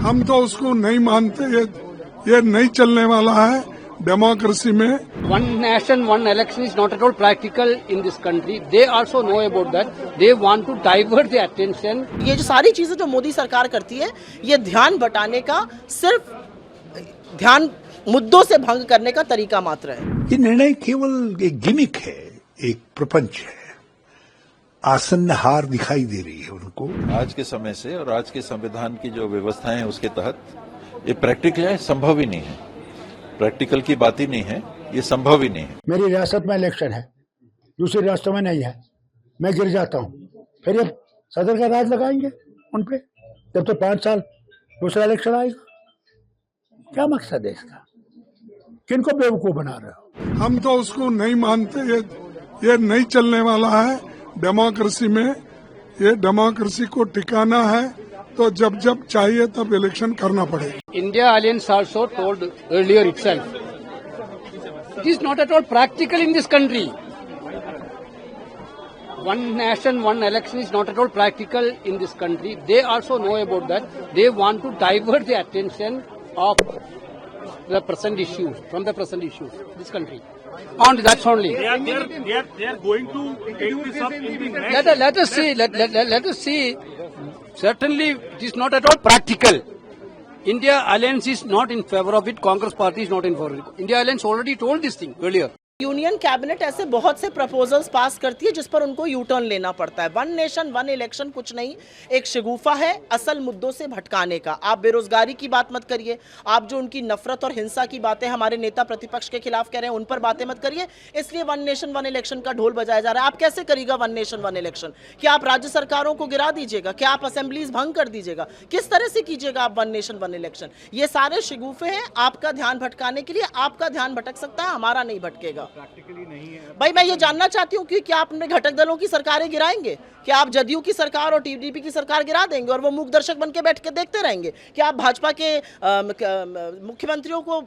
हम तो उसको नहीं मानते, ये नहीं चलने वाला है डेमोक्रेसी में। One nation, one election is not at all practical in this country. They also know about that. They want to divert the attention. ये जो सारी चीजें जो मोदी सरकार करती है, ये ध्यान बटाने का, सिर्फ ध्यान मुद्दों से भंग करने का तरीका मात्र है। ये निर्णय केवल एक गिमिक है, एक प्रपंच है। आसन्न हार दिखाई दे रही है उनको। आज के समय से और आज के संविधान की जो व्यवस्थाएं हैं उसके तहत ये प्रैक्टिकल है, संभव ही नहीं है। प्रैक्टिकल की बात ही नहीं है, ये संभव ही नहीं है। मेरी रियासत में इलेक्शन है, दूसरी रियासतों में नहीं है, मैं गिर जाता हूँ, फिर ये सदर का राज लगाएंगे उन पे, जब तो 5 साल दूसरा इलेक्शन आएगा। क्या मकसद है इसका? किनको बेवकूफ बना रहे हो? हम तो उसको नहीं मानते, ये नहीं चलने वाला है डेमोक्रेसी में। ये डेमोक्रेसी को टिकाना है तो जब चाहिए तब इलेक्शन करना पड़ेगा। India Alliance also told earlier itself, it is not at all practical in this country. One nation, one election is not at all practical in this country. They also know about that. They want to divert the attention of the present issues, from the present issues, this country. And that's only. They are going to take this up in the next. Let us see. Let us see. Certainly, it is not at all practical. India Alliance is not in favor of it. Congress Party is not in favor of it. India Alliance already told this thing earlier. Union cabinet ऐसे बहुत से proposals पास करती है जिस पर उनको U turn लेना पड़ता है। वन नेशन वन इलेक्शन कुछ नहीं, एक शगुफा है असल मुद्दों से भटकाने का। आप बेरोजगारी की बात मत करिए, आप जो उनकी नफरत और हिंसा की बातें हमारे नेता प्रतिपक्ष के खिलाफ कह रहे हैं उन पर बातें मत करिए। इसलिए वन नेशन वन इलेक्शन का ढोल बजाया जा रहा है। आप कैसे करिएगा वन नेशन वन इलेक्शन? क्या आप राज्य सरकारों को गिरा दीजिएगा? क्या आप असेंबलीज भंग कर दीजिएगा? किस तरह से कीजिएगा आप वन नेशन वन इलेक्शन? ये सारे शगुफे हैं आपका ध्यान भटकाने के लिए। आपका ध्यान भटक सकता है, हमारा नहीं भटकेगा। प्रैक्टिकली नहीं है भाई मैं ये जानना चाहती हूँ कि क्या आप अपने घटक दलों की सरकारें गिराएंगे? क्या आप जदयू की सरकार और टीडीपी की सरकार गिरा देंगे और वो मूक दर्शक बन के बैठ के देखते रहेंगे? क्या आप भाजपा के मुख्यमंत्रियों को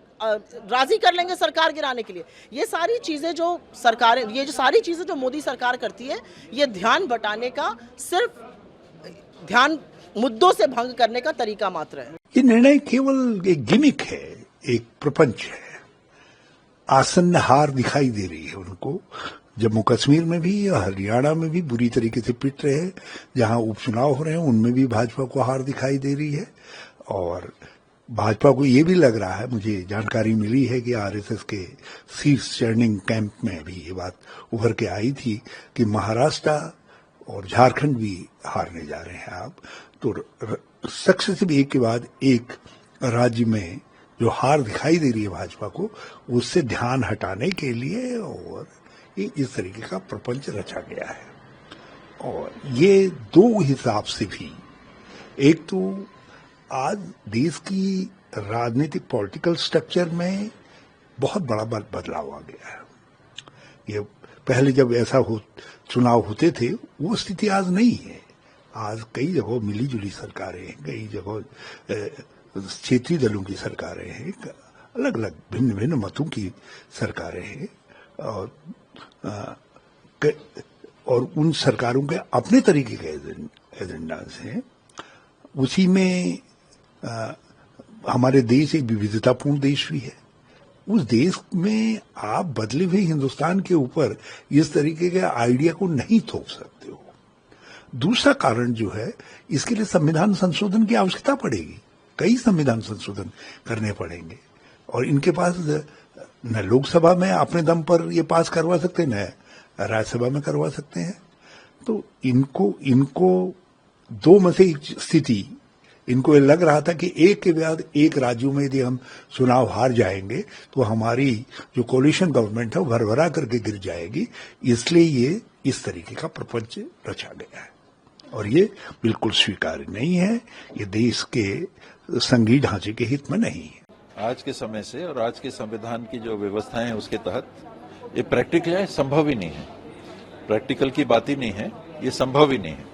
राजी कर लेंगे सरकार गिराने के लिए? ये सारी चीजें जो सरकारें, ये जो सारी चीजें जो मोदी सरकार करती है, ये ध्यान बटाने का, सिर्फ ध्यान मुद्दों से भंग करने का तरीका मात्र है। ये निर्णय केवल एक गिमिक है, एक प्रपंच है। आसन्न हार दिखाई दे रही है उनको। जम्मू कश्मीर में भी, हरियाणा में भी बुरी तरीके से पिट रहे हैं। जहां उपचुनाव हो रहे हैं उनमें भी भाजपा को हार दिखाई दे रही है। और भाजपा को ये भी लग रहा है, मुझे जानकारी मिली है कि आरएसएस के शीर्ष चर्निंग कैंप में भी ये बात उभर के आई थी कि महाराष्ट्र और झारखंड भी हारने जा रहे हैं। आप तो सक्सेसिव एक के बाद एक राज्य में जो हार दिखाई दे रही है भाजपा को, उससे ध्यान हटाने के लिए और इस तरीके का प्रपंच रचा गया है। और ये दो हिसाब से भी, एक तो आज देश की राजनीतिक पॉलिटिकल स्ट्रक्चर में बहुत बड़ा बदलाव आ गया है। ये पहले जब ऐसा चुनाव होते थे वो स्थिति आज नहीं है। आज कई जगह मिली जुली सरकारें हैं, कई जगह क्षेत्रीय दलों की सरकारें हैं, अलग अलग भिन्न भिन्न मतों की सरकारें हैं। और उन सरकारों के अपने तरीके के एजेंडास हैं। उसी में हमारे देश एक विविधतापूर्ण देश भी है। उस देश में आप बदले हुए हिंदुस्तान के ऊपर इस तरीके के आइडिया को नहीं थोप सकते हो। दूसरा कारण जो है, इसके लिए संविधान संशोधन की आवश्यकता पड़ेगी। कई संविधान संशोधन करने पड़ेंगे और इनके पास न लोकसभा में अपने दम पर ये पास करवा सकते, न राज्यसभा में करवा सकते हैं। तो इनको दो में से स्थिति, इनको लग रहा था कि एक के बाद एक राज्यों में यदि हम चुनाव हार जाएंगे तो हमारी जो कोलिशन गवर्नमेंट है वो भरभरा करके गिर जाएगी। इसलिए ये इस तरीके का प्रपंच रचा गया है और ये बिल्कुल स्वीकार्य नहीं है। ये देश के संघीय ढांचे के हित में नहीं है। आज के समय से और आज के संविधान की जो व्यवस्थाएं हैं उसके तहत ये प्रैक्टिकल है, संभव ही नहीं है। प्रैक्टिकल की बात ही नहीं है, ये संभव ही नहीं है।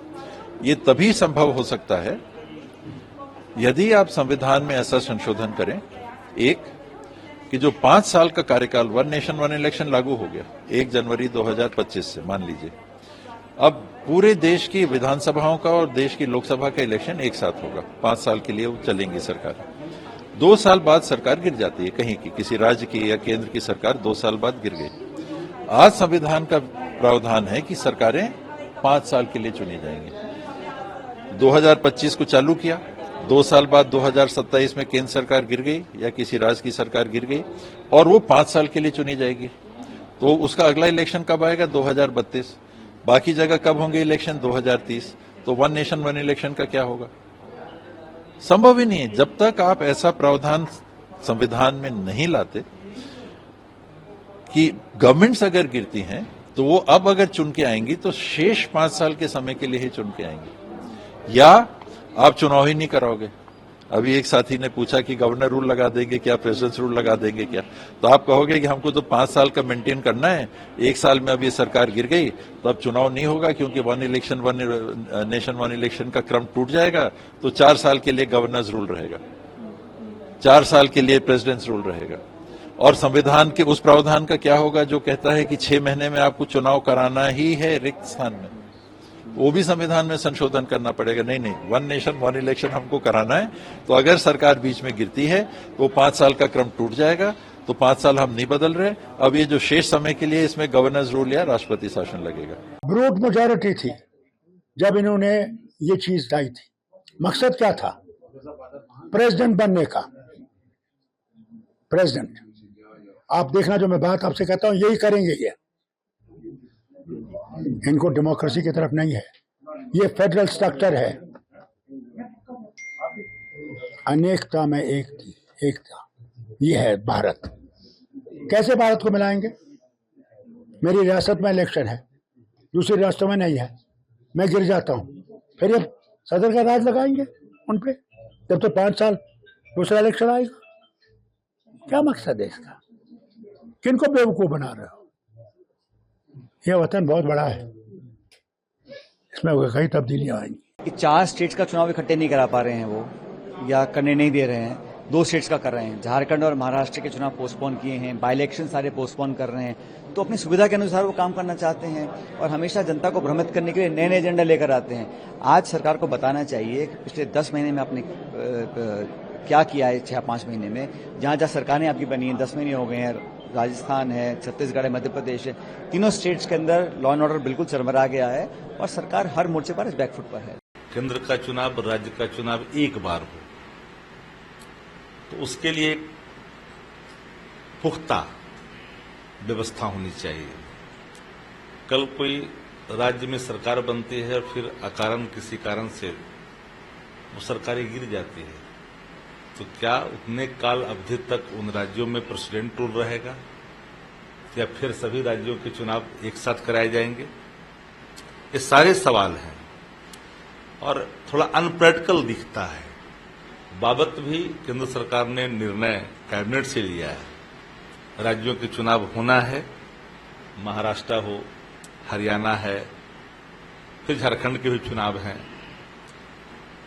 ये तभी संभव हो सकता है यदि आप संविधान में ऐसा संशोधन करें, एक कि जो 5 साल का कार्यकाल वन नेशन वन इलेक्शन लागू हो गया 1 जनवरी 2025 से, मान लीजिए, अब पूरे देश की विधानसभाओं का और देश की लोकसभा का इलेक्शन एक साथ होगा, 5 साल के लिए वो चलेंगी सरकार। 2 साल बाद सरकार गिर जाती है, कहीं की किसी राज्य की या केंद्र की सरकार 2 साल बाद गिर गई। आज संविधान का प्रावधान है कि सरकारें 5 साल के लिए चुनी जाएंगी। 2025 को चालू किया, 2 साल बाद 2027 में केंद्र सरकार गिर गई या किसी राज्य की सरकार गिर गई और वो 5 साल के लिए चुनी जाएगी। तो उसका अगला इलेक्शन कब आएगा? 2032। बाकी जगह कब होंगे इलेक्शन? 2030। तो वन नेशन वन इलेक्शन का क्या होगा? संभव ही नहीं है। जब तक आप ऐसा प्रावधान संविधान में नहीं लाते कि गवर्नमेंट्स अगर गिरती हैं तो वो अब अगर चुन के आएंगी तो शेष 5 साल के समय के लिए ही चुन के आएंगी, या आप चुनाव ही नहीं कराओगे। अभी एक साथी ने पूछा कि गवर्नर रूल लगा देंगे क्या, प्रेसिडेंट रूल लगा देंगे क्या? तो आप कहोगे कि हमको तो 5 साल का मेंटेन करना है, 1 साल में अभी सरकार गिर गई तो अब चुनाव नहीं होगा क्योंकि one election one nation one election का क्रम टूट जाएगा। तो 4 साल के लिए गवर्नर्स रूल रहेगा, 4 साल के लिए प्रेसिडेंट्स रूल रहेगा। और संविधान के उस प्रावधान का क्या होगा जो कहता है कि 6 महीने में आपको चुनाव कराना ही है रिक्त स्थान में? वो भी संविधान में संशोधन करना पड़ेगा। नहीं, वन नेशन वन इलेक्शन हमको कराना है। तो अगर सरकार बीच में गिरती है तो 5 साल का क्रम टूट जाएगा। तो 5 साल हम नहीं बदल रहे। अब ये जो शेष समय के लिए इसमें गवर्नर्स रूल या राष्ट्रपति शासन लगेगा। ब्रूट मेजॉरिटी थी जब इन्होंने ये चीज लाई थी। मकसद क्या था? प्रेसिडेंट बनने का। प्रेसिडेंट, आप देखना जो मैं बात आपसे कहता हूं यही करेंगे ये। इनको डेमोक्रेसी की तरफ नहीं है, ये फेडरल स्ट्रक्चर है। अनेकता में एकता, ये है भारत। कैसे भारत को मिलाएंगे? मेरी रियासत में इलेक्शन है, दूसरी रियासतों में नहीं है, मैं गिर जाता हूं, फिर ये सदर का राज लगाएंगे उन पे, जब तो 5 साल दूसरा इलेक्शन आएगा। क्या मकसद है इसका? किनको बेवकूफ बना रहे हो? यह वतन बहुत बड़ा है, इसमें कई तब्दीलियां आएंगी। 4 स्टेट्स का चुनाव इकट्ठे नहीं करा पा रहे हैं वो, या करने नहीं दे रहे हैं। 2 स्टेट्स का कर रहे हैं। झारखंड और महाराष्ट्र के चुनाव पोस्टपोन किए हैं, बाई इलेक्शन सारे पोस्टपोन कर रहे हैं। तो अपनी सुविधा के अनुसार वो काम करना चाहते हैं और हमेशा जनता को भ्रमित करने के लिए नए नए एजेंडा लेकर आते हैं। आज सरकार को बताना चाहिए कि पिछले 10 महीने में आपने क्या किया है। 6-5 महीने में जहां जहां सरकारें आपकी बनी हैं, 10 महीने हो गए हैं, राजस्थान है, छत्तीसगढ़ है, मध्य प्रदेश है, तीनों स्टेट्स के अंदर लॉ एंड ऑर्डर बिल्कुल चरमरा गया है और सरकार हर मोर्चे पर बैकफुट पर है। केंद्र का चुनाव, राज्य का चुनाव एक बार हो तो उसके लिए पुख्ता व्यवस्था होनी चाहिए। कल कोई राज्य में सरकार बनती है और फिर अकारण किसी कारण से वो सरकारें गिर जाती है, तो क्या उतने काल अवधि तक उन राज्यों में प्रेसिडेंट रूल रहेगा या फिर सभी राज्यों के चुनाव एक साथ कराए जाएंगे? ये सारे सवाल हैं और थोड़ा अनप्रैक्टिकल दिखता है। बाबत भी केंद्र सरकार ने निर्णय कैबिनेट से लिया है। राज्यों के चुनाव होना है, महाराष्ट्र हो, हरियाणा है, फिर झारखंड के भी चुनाव हैं।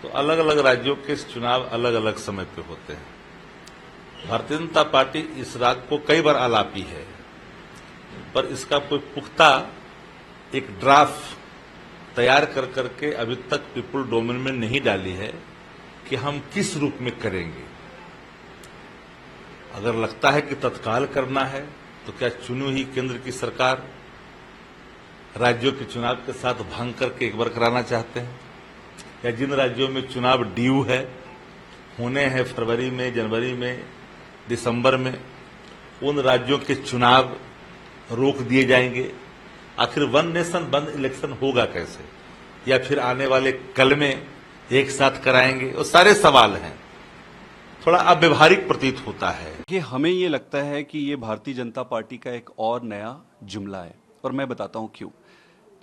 तो अलग अलग राज्यों के चुनाव अलग अलग समय पे होते हैं। भारतीय जनता पार्टी इस राग को कई बार आलापी है, पर इसका कोई पुख्ता एक ड्राफ्ट तैयार कर करके अभी तक पीपुल डोमेन में नहीं डाली है कि हम किस रूप में करेंगे। अगर लगता है कि तत्काल करना है तो क्या चुनी हुई केंद्र की सरकार राज्यों के चुनाव के साथ भांग करके एक बार कराना चाहते हैं, या जिन राज्यों में चुनाव ड्यू है, होने हैं फरवरी में, जनवरी में, दिसंबर में, उन राज्यों के चुनाव रोक दिए जाएंगे? आखिर वन नेशन वन इलेक्शन होगा कैसे, या फिर आने वाले कल में एक साथ कराएंगे? वो सारे सवाल हैं, थोड़ा अव्यवहारिक प्रतीत होता है। कि हमें ये लगता है कि ये भारतीय जनता पार्टी का एक और नया जुमला है, और मैं बताता हूं क्यों।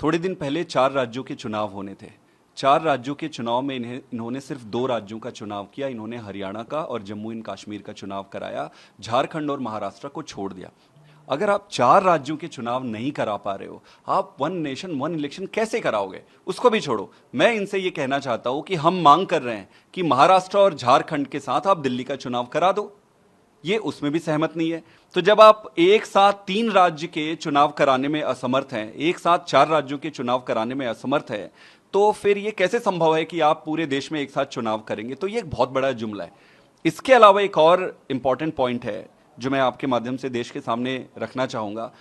थोड़े दिन पहले 4 राज्यों के चुनाव होने थे। 4 राज्यों के चुनाव में इन्होंने सिर्फ 2 राज्यों का चुनाव किया। इन्होंने हरियाणा का और जम्मू एंड कश्मीर का चुनाव कराया, झारखंड और महाराष्ट्र को छोड़ दिया। अगर आप 4 राज्यों के चुनाव नहीं करा पा रहे हो, आप वन नेशन वन इलेक्शन कैसे कराओगे? उसको भी छोड़ो, मैं इनसे ये कहना चाहता हूं कि हम मांग कर रहे हैं कि महाराष्ट्र और झारखंड के साथ आप दिल्ली का चुनाव करा दो। ये उसमें भी सहमत नहीं है। तो जब आप एक साथ 3 राज्य के चुनाव कराने में असमर्थ हैं, एक साथ 4 राज्यों के चुनाव कराने में असमर्थ है, तो फिर ये कैसे संभव है कि आप पूरे देश में एक साथ चुनाव करेंगे? तो ये एक बहुत बड़ा जुमला है। इसके अलावा एक और इंपॉर्टेंट पॉइंट है जो मैं आपके माध्यम से देश के सामने रखना चाहूंगा।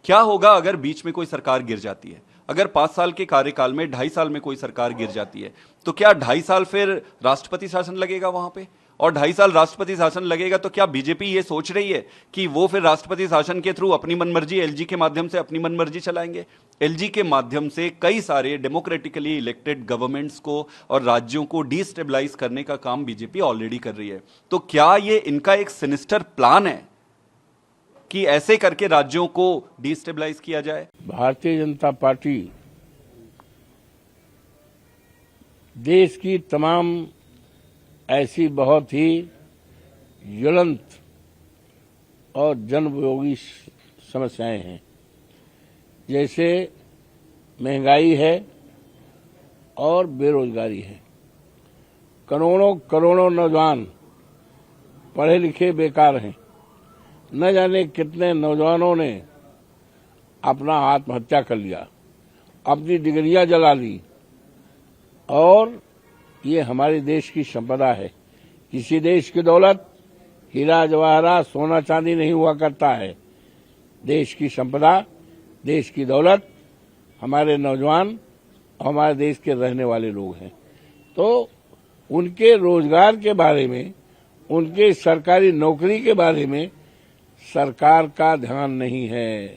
क्या होगा अगर बीच में कोई सरकार गिर जाती है? अगर 5 साल के कार्यकाल में 2.5 साल में कोई सरकार गिर जाती है, तो क्या 2.5 साल फिर राष्ट्रपति शासन लगेगा वहां पे? और 2.5 साल राष्ट्रपति शासन लगेगा तो क्या बीजेपी ये सोच रही है कि वो फिर राष्ट्रपति शासन के थ्रू अपनी मनमर्जी एलजी के माध्यम से अपनी मनमर्जी चलाएंगे? एलजी के माध्यम से कई सारे डेमोक्रेटिकली इलेक्टेड गवर्नमेंट्स को और राज्यों को डिस्टेबलाइज करने का काम बीजेपी ऑलरेडी कर रही है। तो क्या ये इनका एक सिनिस्टर प्लान है कि ऐसे करके राज्यों को डिस्टेबलाइज किया जाए? भारतीय जनता पार्टी देश की तमाम ऐसी बहुत ही ज्वलंत और जनोपयोगी समस्याएं हैं, जैसे महंगाई है और बेरोजगारी है। करोड़ों करोड़ों नौजवान पढ़े लिखे बेकार हैं। न जाने कितने नौजवानों ने अपना आत्महत्या कर लिया, अपनी डिग्रियां जला ली। और ये हमारे देश की संपदा है। किसी देश की दौलत हीरा जवाहरात सोना चांदी नहीं हुआ करता है। देश की संपदा, देश की दौलत हमारे नौजवान और हमारे देश के रहने वाले लोग हैं। तो उनके रोजगार के बारे में, उनके सरकारी नौकरी के बारे में सरकार का ध्यान नहीं है।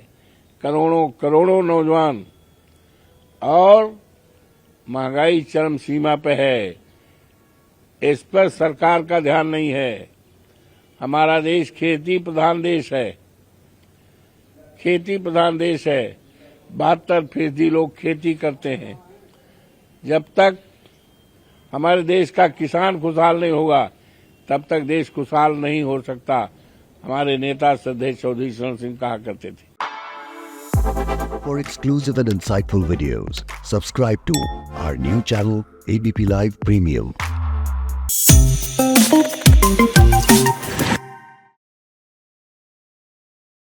करोड़ों करोड़ों नौजवान और महंगाई चरम सीमा पे है, इस पर सरकार का ध्यान नहीं है। हमारा देश खेती प्रधान देश है, खेती प्रधान देश है। 72% लोग खेती करते हैं। जब तक हमारे देश का किसान खुशहाल नहीं होगा, तब तक देश खुशहाल नहीं हो सकता। हमारे नेता श्रद्धेय चौधरी चरण सिंह कहा करते थे। For exclusive and insightful videos, subscribe to our new channel ABP Live Premium.